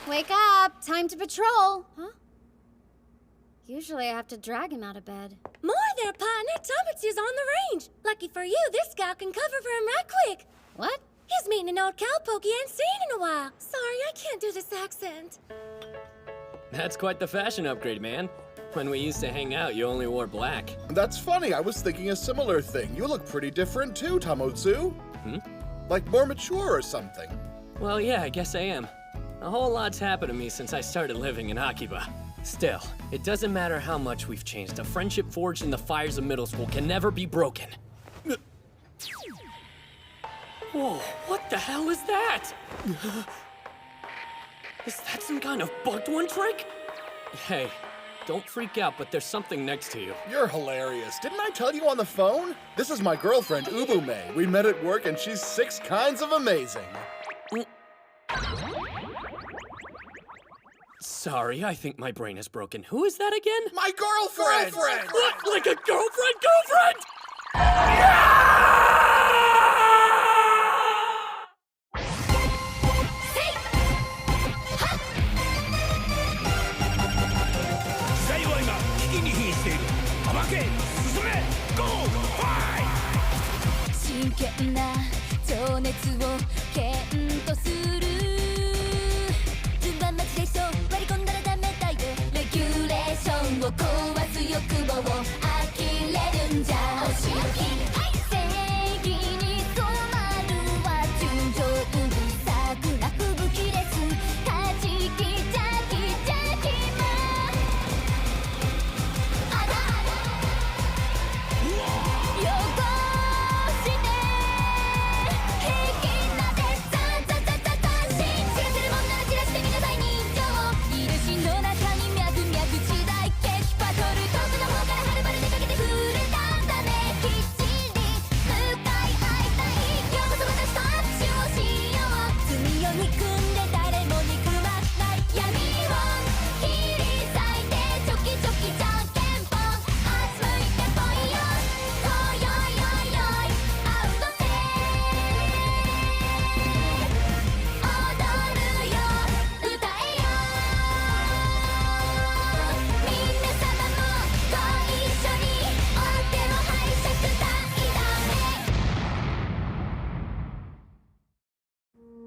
Wake up! Time to patrol! Huh? Usually I have to drag him out of bed. More there, partner! Tomatsu's on the range! Lucky for you, this gal can cover for him right quick! What? He's meeting an old cowpoke he ain't seen in a while. Sorry, I can't do this accent. That's quite the fashion upgrade, man. When we used to hang out, you only wore black. That's funny, I was thinking a similar thing. You look pretty different too, Tamotsu. Like more mature or something. Well, yeah, I guess I am. A whole lot's happened to me since I started living in Akiba. Still, it doesn't matter how much we've changed. A friendship forged in the fires of middle school can never be broken. Whoa, what the hell is that? Is that some kind of bugged one trick? Hey, don't freak out, but there's something next to you. You're hilarious. Didn't I tell you on the phone? This is my girlfriend, Ubume. We met at work and she's 6 kinds of amazing. Sorry, I think my brain is broken. Who is that again? My girlfriend! What? Like a girlfriend? Yeah! 真剣な情熱を剣とする順番待ちでしょ割り込んだらダメだよレギュレーションを壊す欲望を呆れるんじゃお仕置き正義に染まるは純情うるさくな吹雪ですはじきジャキジャキマあら汚して平気なでザザザザザ信じらせるもんなら散らしてみなさい人情イルシンの中に脈々時代激パトル遠くの方からはるばる出かけてくれたんだねきっちり向かい合いたい今日こそ私と握手をしよう罪を憎んで誰も憎まない闇を切り裂いてチョキチョキじゃんけんぽんあっち向いてぽいよおいおいおいおいアウトセ踊るよ歌えよみんな様もご一緒にお手を拝借したいだね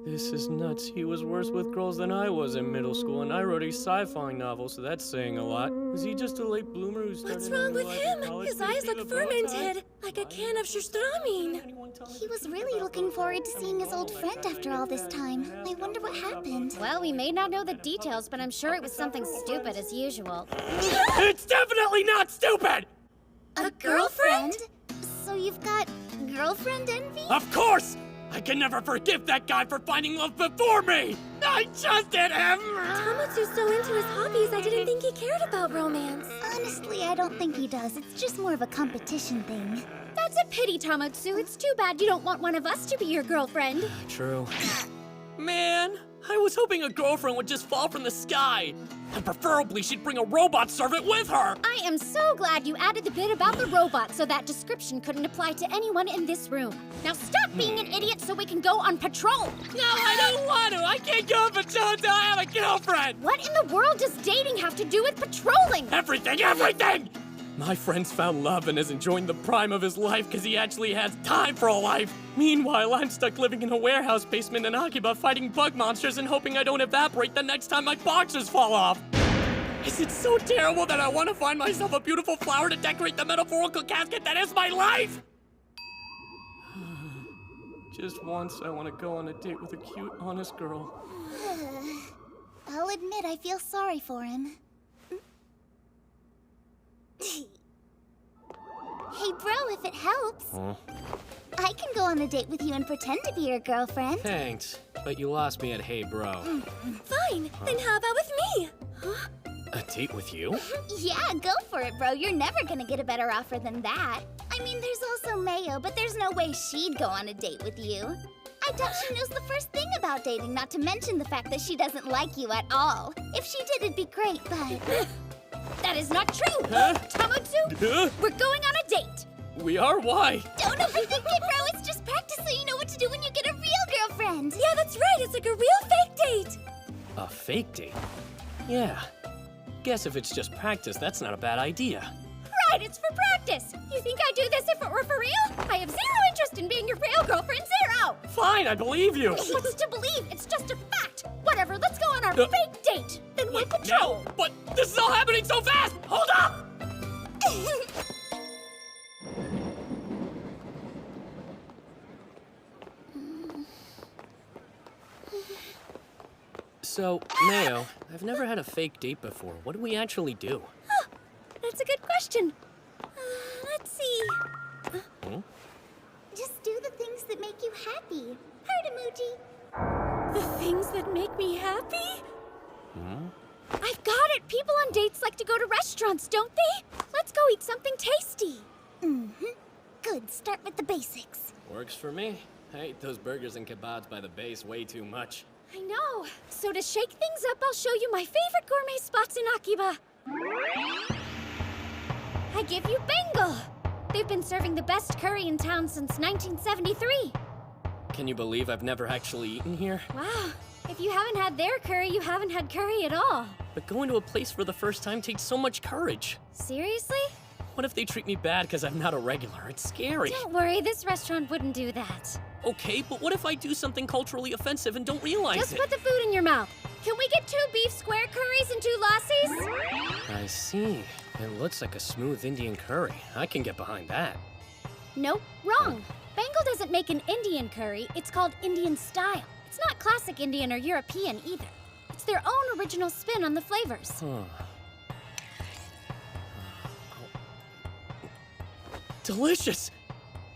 This is nuts. He was worse with girls than I was in middle school, and I wrote a sci-fi novel, so that's saying a lot. Was he just a late bloomer who started... What's wrong with in life in him? college His but eyes became look a bow tie? fermented, like a can of surströmming. He was really looking forward to seeing his old friend after all this time. I wonder what happened. Well, we may not know the details, but I'm sure it was something stupid as usual. It's definitely not stupid! A girlfriend? So you've got girlfriend envy? Of course! I can never forgive that guy for finding love before me! I trusted him! Tamotsu's so into his hobbies, I didn't think he cared about romance. Honestly, I don't think he does. It's just more of a competition thing. That's a pity, Tamotsu. It's too bad you don't want one of us to be your girlfriend. True. Man, I was hoping a girlfriend would just fall from the sky. And preferably she'd bring a robot servant with her! I am so glad you added the bit about the robot so that description couldn't apply to anyone in this room. Now stop being an idiot so we can go on patrol! No, I don't want to! I can't go on patrol until I have a girlfriend! What in the world does dating have to do with patrolling? Everything, everything! My friend's found love and is enjoying the prime of his life because he actually has time for a life. Meanwhile, I'm stuck living in a warehouse basement in Akiba fighting bug monsters and hoping I don't evaporate the next time my boxers fall off. Is it so terrible that I want to find myself a beautiful flower to decorate the metaphorical casket that is my life? Just once, I want to go on a date with a cute, honest girl. I'll admit I feel sorry for him. Hey, bro, if it helps. Huh? I can go on a date with you and pretend to be your girlfriend. Thanks, but you lost me at Hey Bro. Fine, then how about with me? A date with you? Yeah, go for it, bro. You're never gonna get a better offer than that. I mean, there's also Mayo, but there's no way she'd go on a date with you. I doubt she knows the first thing about dating, not to mention the fact that she doesn't like you at all. If she did, it'd be great, but... That is not true! Huh? Tamotsu, Huh? we're going on a date! We are? Why? Don't overthink it, bro. It's just practice so you know what to do when you get a real girlfriend. Yeah, that's right, it's like a real fake date. A fake date? Yeah. Guess if it's just practice, that's not a bad idea. Right, it's for practice. You think I'd do this if it were for real? I have zero interest in being your real girlfriend, zero. Fine, I believe you. What's to believe? It's just a fact. Whatever, let's go on our fake date. Then we'll Wait, patrol. now? But this is all happening so fast! Hold up! So, Mayo, I've never had a fake date before. What do we actually do? Huh, that's a good question. Let's see. Just do the things that make you happy. Heart emoji. The things that make me happy? I've got it. People on dates like to go to restaurants, don't they? Let's go eat something tasty. Good, start with the basics. Works for me. I ate those burgers and kebabs by the base way too much. I know. So to shake things up, I'll show you my favorite gourmet spots in Akiba. I give you Bengal. They've been serving the best curry in town since 1973. Can you believe I've never actually eaten here? Wow. If you haven't had their curry, you haven't had curry at all. But going to a place for the first time takes so much courage. Seriously? What if they treat me bad because I'm not a regular? It's scary. Don't worry, this restaurant wouldn't do that. Okay, but what if I do something culturally offensive and don't realize Just it? put the food in your mouth. Can we get 2 beef square curries and 2 lassis? I see. It looks like a smooth Indian curry. I can get behind that. Nope, wrong. Bengal doesn't make an Indian curry. It's called Indian style. It's not classic Indian or European either. It's their own original spin on the flavors. Huh. Delicious!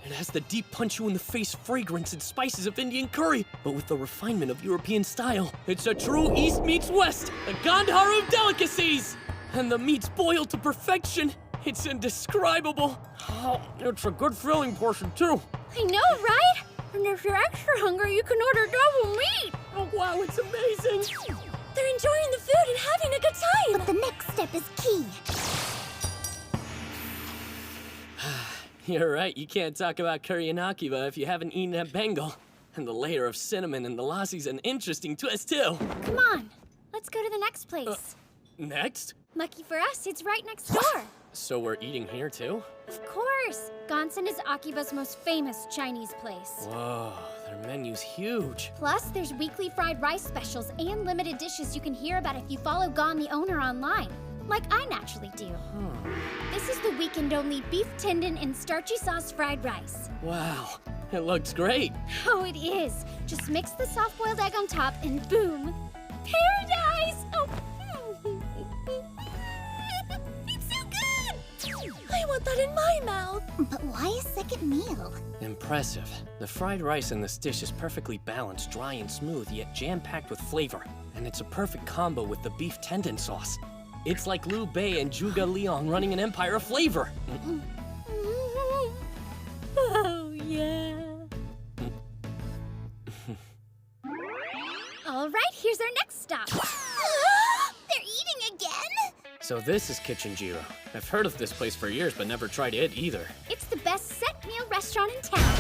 It has the deep punch-you-in-the-face fragrance and spices of Indian curry, but with the refinement of European style. It's a true East meets West, a Gandhar of delicacies! And the meat's boiled to perfection. It's indescribable. Oh, it's a good filling portion, too. I know, right? And if you're extra hungry, you can order double meat. Oh, wow, it's amazing. They're enjoying the food and having a good time. But the next step is key. You're right, you can't talk about curry and Akiba if you haven't eaten at Bengal. And the layer of cinnamon and the lassi's an interesting twist, too. Come on, let's go to the next place. Next? Lucky for us, it's right next door. So we're eating here, too? Of course. Gonsan is Akiba's most famous Chinese place. Whoa, their menu's huge. Plus, there's weekly fried rice specials and limited dishes you can hear about if you follow Gon the owner online. Like I naturally do. This is the weekend-only beef tendon and starchy sauce fried rice. Wow, it looks great. Oh, it is. Just mix the soft-boiled egg on top and boom. Paradise! Oh. It's so good! I want that in my mouth. But why a second meal? Impressive. The fried rice in this dish is perfectly balanced, dry and smooth, yet jam-packed with flavor. And it's a perfect combo with the beef tendon sauce. It's like Liu Bei and Zhuge Liang running an empire of flavor. Oh, yeah. All right, here's our next stop. They're eating again? So this is Kitchen Jiro. I've heard of this place for years, but never tried it either. It's the best set meal restaurant in town.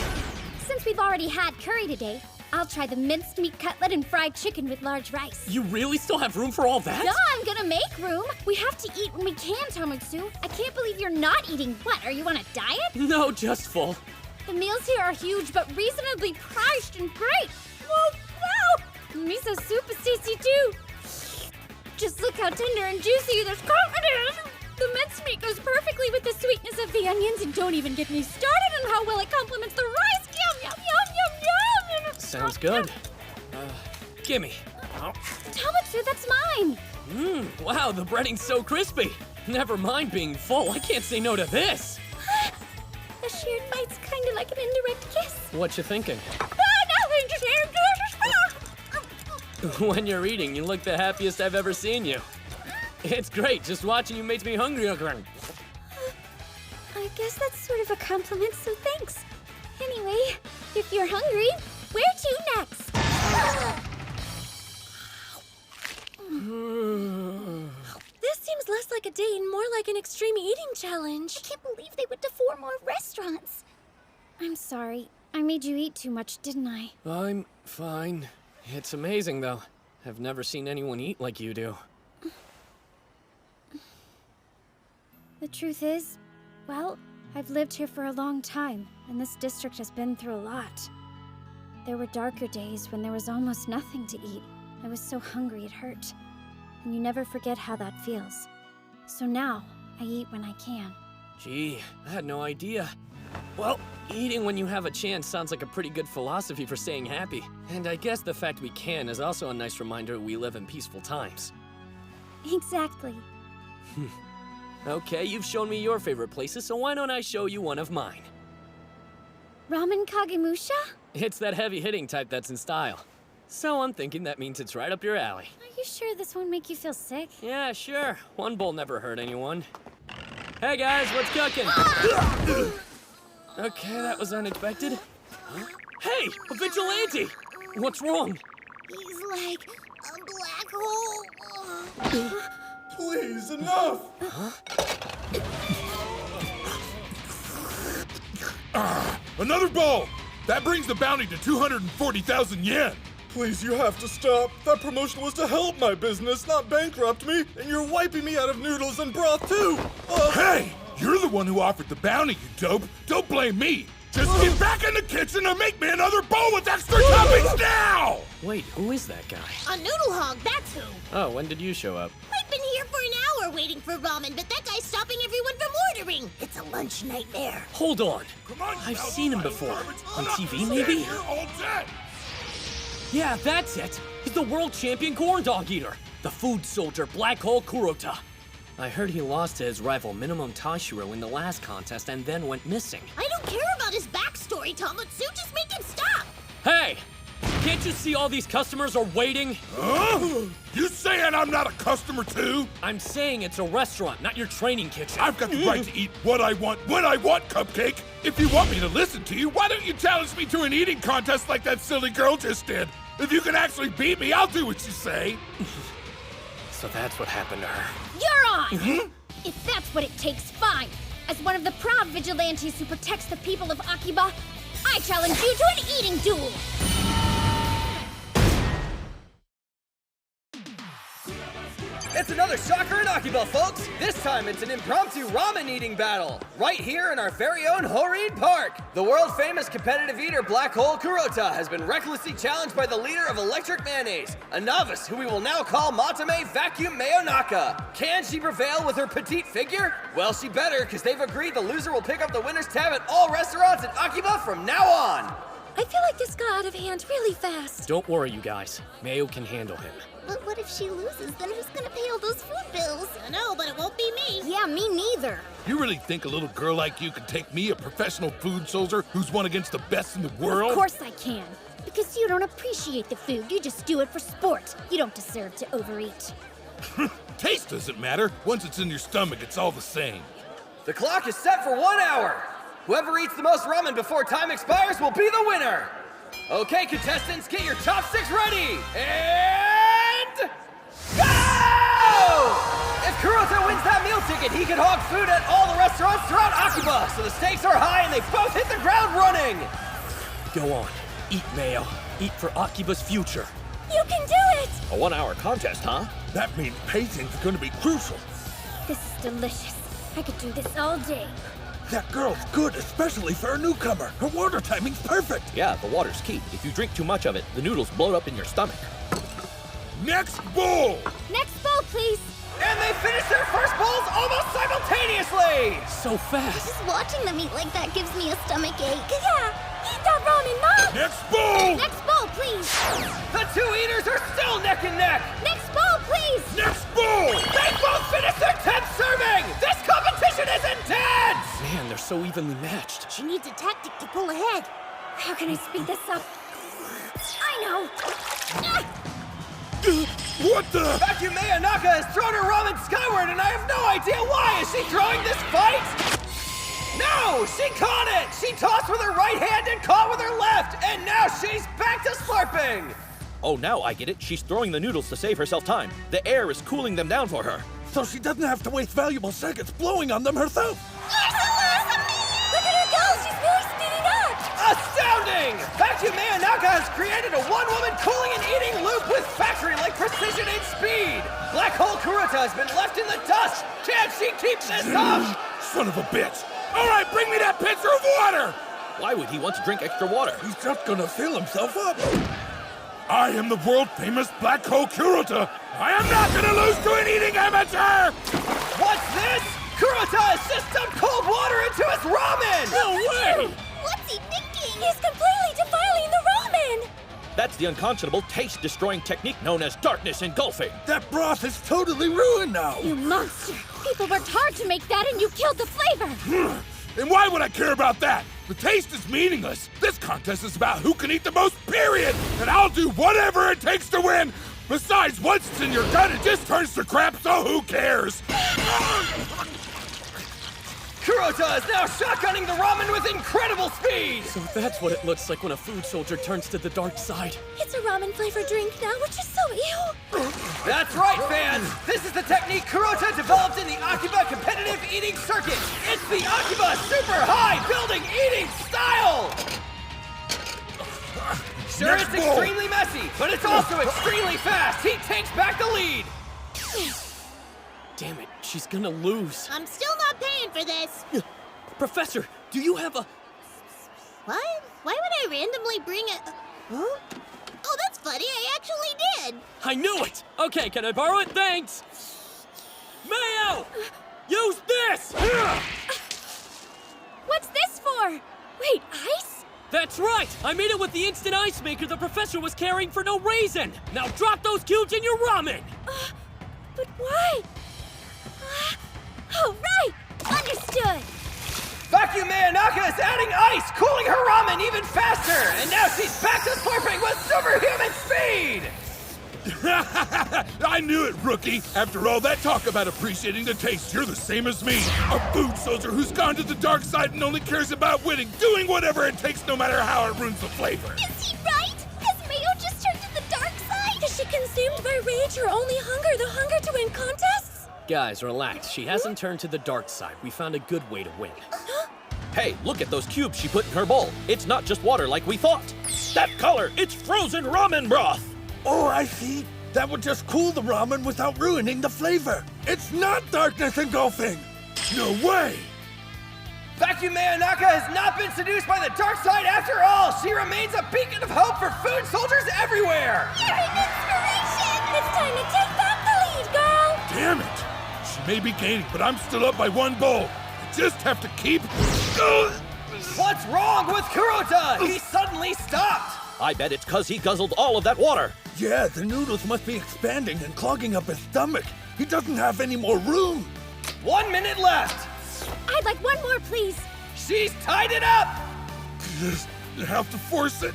Since we've already had curry today, I'll try the minced meat cutlet and fried chicken with large rice. You really still have room for all that? Yeah, I'm gonna make room. We have to eat when we can, Tomotsu. I can't believe you're not eating. What, are you on a diet? No, just full. The meals here are huge, but reasonably priced and great. Whoa, wow! Miso soup is tasty too. Just look how tender and juicy this carpet is. The minced meat goes perfectly with the sweetness of the onions, and don't even get me started on how well it complements the rice. Yum, yum, yum, yum, yum. Sounds good. Gimme. Tomotsu, that's mine. Wow, the breading's so crispy. Never mind being full, I can't say no to this. A shared bite's kind of like an indirect kiss. What you thinking? Nothing, just air When you're eating, you look the happiest I've ever seen you. It's great, just watching you makes me hungry again. I guess that's sort of a compliment, so thanks. Anyway, if you're hungry, where to next? This seems less like a date and more like an extreme eating challenge. I can't believe they went to 4 more restaurants. I'm sorry. I made you eat too much, didn't I? I'm fine. It's amazing, though. I've never seen anyone eat like you do. The truth is, well, I've lived here for a long time, and this district has been through a lot. There were darker days when there was almost nothing to eat. I was so hungry it hurt. And you never forget how that feels. So now, I eat when I can. Gee, I had no idea. Well, eating when you have a chance sounds like a pretty good philosophy for staying happy. And I guess the fact we can is also a nice reminder we live in peaceful times. Exactly. Okay, you've shown me your favorite places, so why don't I show you one of mine? Ramen Kagemusha? It's that heavy-hitting type that's in style. So I'm thinking that means it's right up your alley. Are you sure this won't make you feel sick? Yeah, sure. One bowl never hurt anyone. Hey guys, what's cooking? Okay, that was unexpected. Huh? Hey, a vigilante! What's wrong? He's like a black hole. Please, enough! Another bowl! That brings the bounty to 240,000 yen! Please, you have to stop. That promotion was to help my business, not bankrupt me, and you're wiping me out of noodles and broth too! Hey! You're the one who offered the bounty, you dope! Don't blame me! Just get back in the kitchen and make me another bowl with extra toppings now! Wait, who is that guy? A noodle hog, that's who. Oh, when did you show up? I've been here for an hour waiting for ramen, but that guy's stopping everyone from ordering. It's a lunch nightmare. Hold on. Come on, I've you seen him garbage. before. I'm On not TV, staying maybe? here all day. Yeah, that's it. He's the world champion corn dog eater. The food soldier Black Hole Kurota. I heard he lost to his rival Minimum Tashiro in the last contest and then went missing. I don't care about his backstory, Tomatsu. Just make him stop. Hey! Can't you see all these customers are waiting? Huh? You saying I'm not a customer too? I'm saying it's a restaurant, not your training kitchen. I've got the right to eat what I want when I want, Cupcake. If you want me to listen to you, why don't you challenge me to an eating contest like that silly girl just did? If you can actually beat me, I'll do what you say. So that's what happened to her. You're on! If that's what it takes, fine. As one of the proud vigilantes who protects the people of Akiba, I challenge you to an eating duel! It's another shocker in Akiba, folks! This time it's an impromptu ramen eating battle, right here in our very own Horin Park! The world-famous competitive eater Black Hole Kurota has been recklessly challenged by the leader of Electric Mayonnaise, a novice who we will now call Matame Vacuum Mayonaka. Can she prevail with her petite figure? Well, she better, because they've agreed the loser will pick up the winner's tab at all restaurants in Akiba from now on! I feel like this got out of hand really fast. Don't worry, you guys. Mayo can handle him. But what if she loses? Then who's gonna pay all those food bills? I know, but it won't be me. Yeah, me neither. You really think a little girl like you can take me, a professional food soldier who's won against the best in the world? Of course I can. Because you don't appreciate the food, you just do it for sport. You don't deserve to overeat. Taste doesn't matter. Once it's in your stomach, it's all the same. The clock is set for 1 hour. Whoever eats the most ramen before time expires will be the winner. Okay, contestants, get your chopsticks ready. And go! If Kurota wins that meal ticket, he can hog food at all the restaurants throughout Akiba. So the stakes are high and they both hit the ground running. Go on. Eat, Mayo. Eat for Akiba's future. You can do it! A 1 hour contest, huh? That means pacing's gonna be crucial. This is delicious. I could do this all day. That girl's good, especially for a newcomer. Her water timing's perfect. Yeah, the water's key. If you drink too much of it, the noodles bloat up in your stomach. Next bowl! Next bowl, please. And they finish their first bowls almost simultaneously. So fast. Just watching them eat like that gives me a stomach ache. Yeah, eat that ramen, Mom! Next bowl! Next bowl, please. The two eaters are still neck and neck. Next bowl, please. Next bowl! They both finished their 10th serving. This competition is intense. Man, they're so evenly matched. She needs a tactic to pull ahead. How can I speed this up? I know. What the? Vacuum Mayonaka has thrown her ramen skyward, and I have no idea why. Is she throwing this fight? No, she caught it. She tossed with her right hand and caught with her left, and now she's back to slurping. Oh, now I get it. She's throwing the noodles to save herself time. The air is cooling them down for her. So she doesn't have to waste valuable seconds blowing on them herself. Look at her go! She's really speeding up! Astounding! Amazing! Vacuum Manaka has created a one-woman cooling and eating loop with factory-like precision and speed! Black Hole Kuruta has been left in the dust! Can't she keep this up? Son of a bitch! All right, bring me that pitcher of water! Why would he want to drink extra water? He's just gonna fill himself up. I am the world-famous Black Hole Kuruta. I am not gonna lose to an eating amateur! What's this? Kuruta has just dumped cold water into his ramen! No way! What's he thinking? He's completely defiling the ramen! That's the unconscionable taste-destroying technique known as darkness engulfing. That broth is totally ruined now. You monster! People worked hard to make that and you killed the flavor! And why would I care about that? The taste is meaningless. This contest is about who can eat the most, period! And I'll do whatever it takes to win! Besides, once it's in your gut, it just turns to crap, so who cares? Kuruta is now shotgunning the ramen with incredible speed! So that's what it looks like when a food soldier turns to the dark side. It's a ramen-flavored drink now, which is so ew! That's right, fans! This is the technique Kuruta developed in the Akiba competitive eating circuit! It's the Akiba super high building eating style! Sure, Next it's ball. extremely messy, but it's also extremely fast! He takes back the lead! Damn it, she's gonna lose. I'm still not paying for this. Professor, do you have a... What? Why would I randomly bring a... Huh? Oh, that's funny. I actually did. I knew it! Okay, can I borrow it? Thanks! Mayo! Use this! What's this for? Wait, ice? That's right! I made it with the instant ice maker the professor was carrying for no reason! Now drop those cubes in your ramen! But why? Oh, right! Understood! Vacuum Manaka is adding ice, cooling her ramen even faster! And now she's back to slurping with superhuman speed! I knew it, rookie! After all that talk about appreciating the taste, you're the same as me! A food soldier who's gone to the dark side and only cares about winning, doing whatever it takes no matter how it ruins the flavor! Is he right? Has Mayo just turned to the dark side? Is she consumed by rage or only hunger, the hunger to win contests? Guys, relax. She hasn't turned to the dark side. We found a good way to win. Hey, look at those cubes she put in her bowl. It's not just water like we thought. That color, it's frozen ramen broth. Oh, I see. That would just cool the ramen without ruining the flavor. It's not darkness engulfing. No way! Vacuum Manaka has not been seduced by the dark side after all! She remains a beacon of hope for food soldiers everywhere! You're an inspiration! It's time to take back the lead, girl! Damn it! She may be gaining, but I'm still up by one bowl. I just have to keep... What's wrong with Kuruta? He suddenly stopped! I bet it's 'cause he guzzled all of that water. Yeah, the noodles must be expanding and clogging up his stomach. He doesn't have any more room. 1 minute left! I'd like one more, please. She's tied it up! Just have to force it.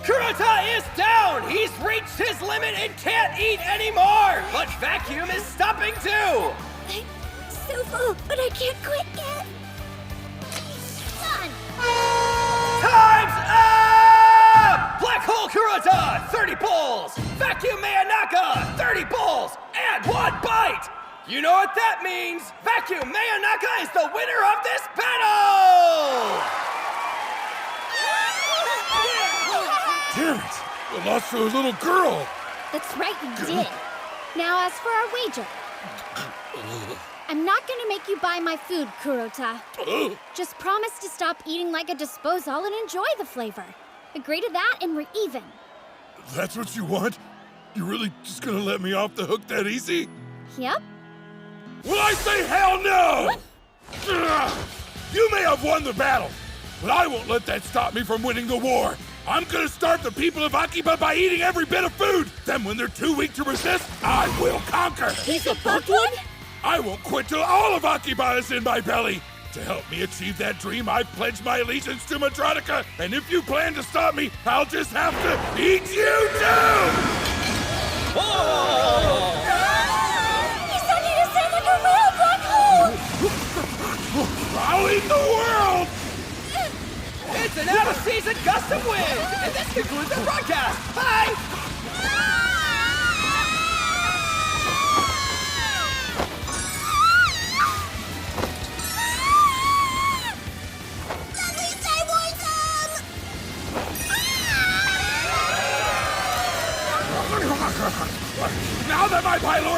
Kuruta is down! He's reached his limit and can't eat anymore! But Vacuum is stopping too! I'm so full, but I can't quit yet. Done. Time's up! Black Hole Kuruta, 30 bowls! Vacuum Manaka, 30 bowls! And 1 bite! You know what that means! Vacuum Manaka is the winner of this battle! Damn it! I lost to a little girl. That's right, you did. Now, as for our wager, I'm not gonna make you buy my food, Kurota. Just promise to stop eating like a disposal and enjoy the flavor. Agree to that and we're even. That's what you want? You really just gonna let me off the hook that easy? Yep. Well, I say hell no! Ugh. You may have won the battle, but I won't let that stop me from winning the war. I'm gonna starve the people of Akiba by eating every bit of food. Then when they're too weak to resist, I will conquer. He's a bugged one? I won't quit till all of Akiba is in my belly. To help me achieve that dream, I pledge my allegiance to Madronica. And if you plan to stop me, I'll just have to eat you too! Oh! He's starting to sound like a real black hole! I'll eat the world! It's an out-of-season gust of wind! And this concludes our broadcast! Bye!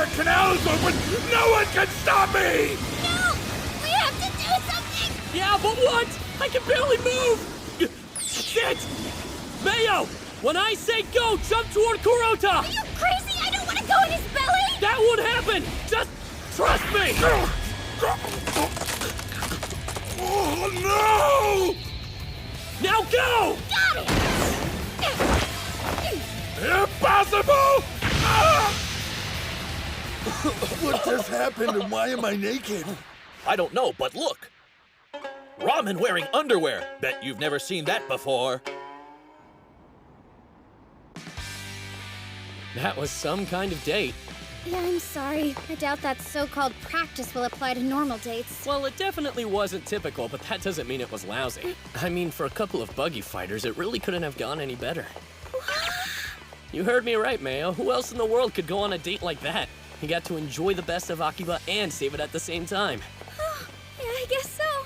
Dark Canal is open, no one can stop me! No! We have to do something! Yeah, but what? I can barely move! Shit! Mayo! When I say go, jump toward Kurota! Are you crazy? I don't want to go in his belly! That won't happen! Just trust me! Oh, no! Now go! Got it! Impossible! Ah! What just happened and why am I naked? I don't know, but look! Ramen wearing underwear. Bet you've never seen that before. That was some kind of date. Yeah, I'm sorry. I doubt that so-called practice will apply to normal dates. Well, it definitely wasn't typical, but that doesn't mean it was lousy. I mean, for a couple of buggy fighters, it really couldn't have gone any better. You heard me right, Mayo. Who else in the world could go on a date like that? You got to enjoy the best of Akiba and save it at the same time. Yeah, I guess so.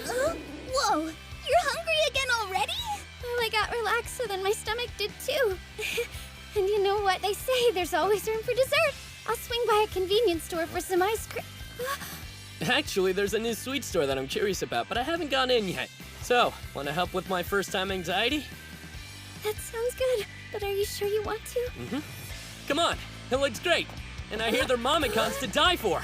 Huh? Whoa! You're hungry again already? Well, I got relaxed, so then my stomach did too. And you know what they say, there's always room for dessert. I'll swing by a convenience store for some ice cream. Actually, there's a new sweet store that I'm curious about, but I haven't gone in yet. So, want to help with my first-time anxiety? That sounds good, but are you sure you want to? Come on, it looks great. And I hear they're momicons to die for.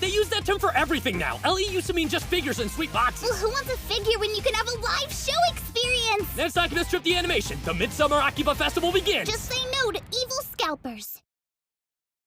They use that term for everything now. LE used to mean just figures and sweet boxes. Well, who wants a figure when you can have a live show experience? Next Akibas Trip the Animation, the Midsummer Akiba Festival begins. Just say no to evil scalpers.